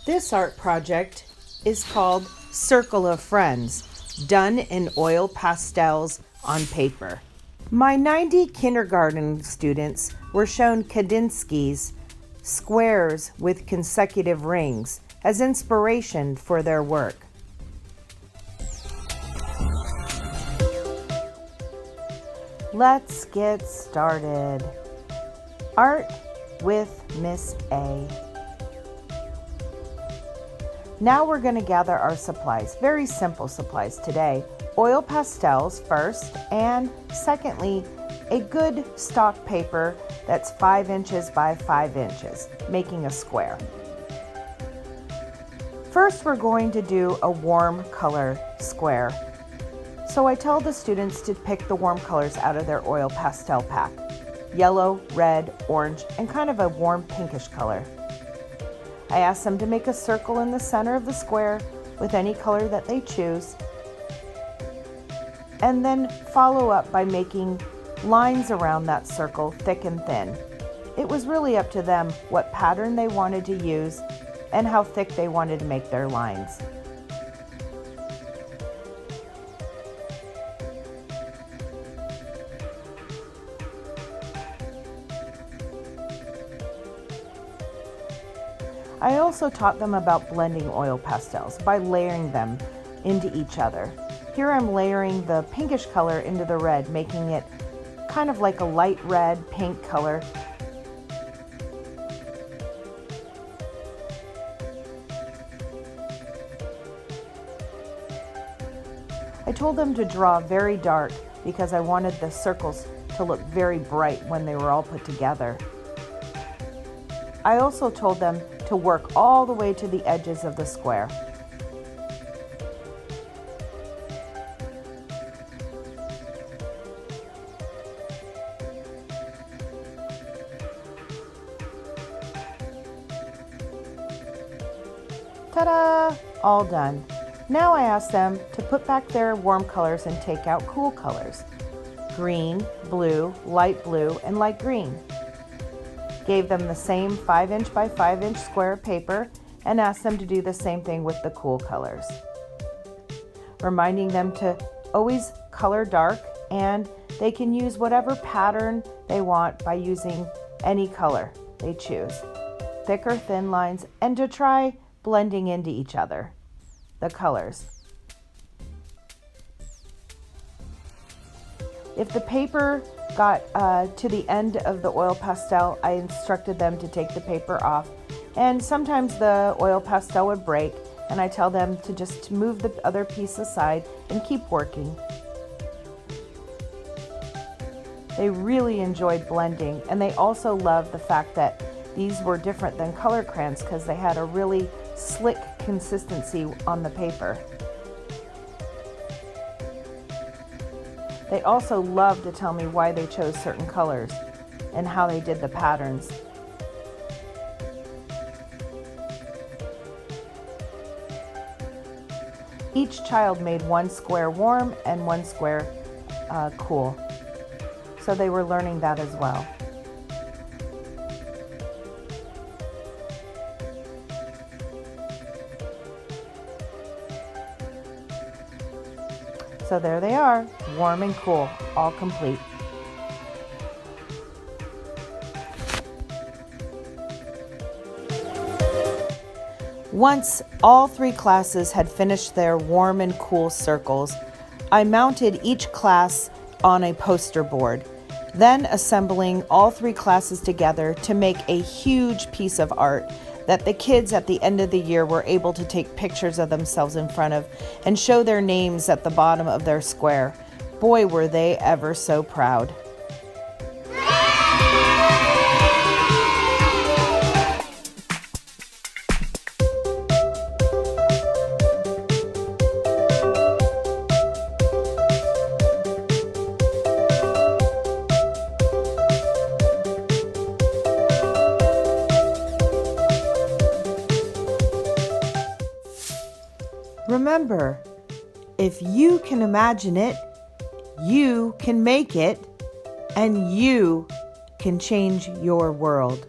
This art project is called Circle of Friends, done in oil pastels on paper. My 90 kindergarten students were shown Kandinsky's Squares with Consecutive Rings as inspiration for their work. Let's get started. Art with Miss A. Now we're going to gather our supplies. Very simple supplies today. Oil pastels first, and secondly, a good stock paper that's 5 inches by 5 inches, making a square. First, we're going to do a warm color square. So I tell the students to pick the warm colors out of their oil pastel pack. Yellow, red, orange, and kind of a warm pinkish color. I ask them to make a circle in the center of the square with any color that they choose, and then follow up by making lines around that circle, thick and thin. It was really up to them what pattern they wanted to use and how thick they wanted to make their lines. I also taught them about blending oil pastels by layering them into each other. Here I'm layering the pinkish color into the red, making it kind of like a light red, pink color. I told them to draw very dark because I wanted the circles to look very bright when they were all put together. I also told them to work all the way to the edges of the square. Ta-da! All done. Now I ask them to put back their warm colors and take out cool colors. Green, blue, light blue, and light green. Gave them the same 5 inch by 5 inch square of paper and asked them to do the same thing with the cool colors. Reminding them to always color dark, and they can use whatever pattern they want by using any color they choose. Thick or thin lines, and to try blending into each other, the colors. If the paper got to the end of the oil pastel, I instructed them to take the paper off, and sometimes the oil pastel would break, and I tell them to just move the other piece aside and keep working. They really enjoyed blending, and they also loved the fact that these were different than color crayons because they had a really slick consistency on the paper. They also love to tell me why they chose certain colors and how they did the patterns. Each child made one square warm and one square cool. So they were learning that as well. So there they are, warm and cool, all complete. Once all 3 classes had finished their warm and cool circles, I mounted each class on a poster board, then assembling all 3 classes together to make a huge piece of art that the kids at the end of the year were able to take pictures of themselves in front of and show their names at the bottom of their square. Boy, were they ever so proud. Remember, if you can imagine it, you can make it, and you can change your world.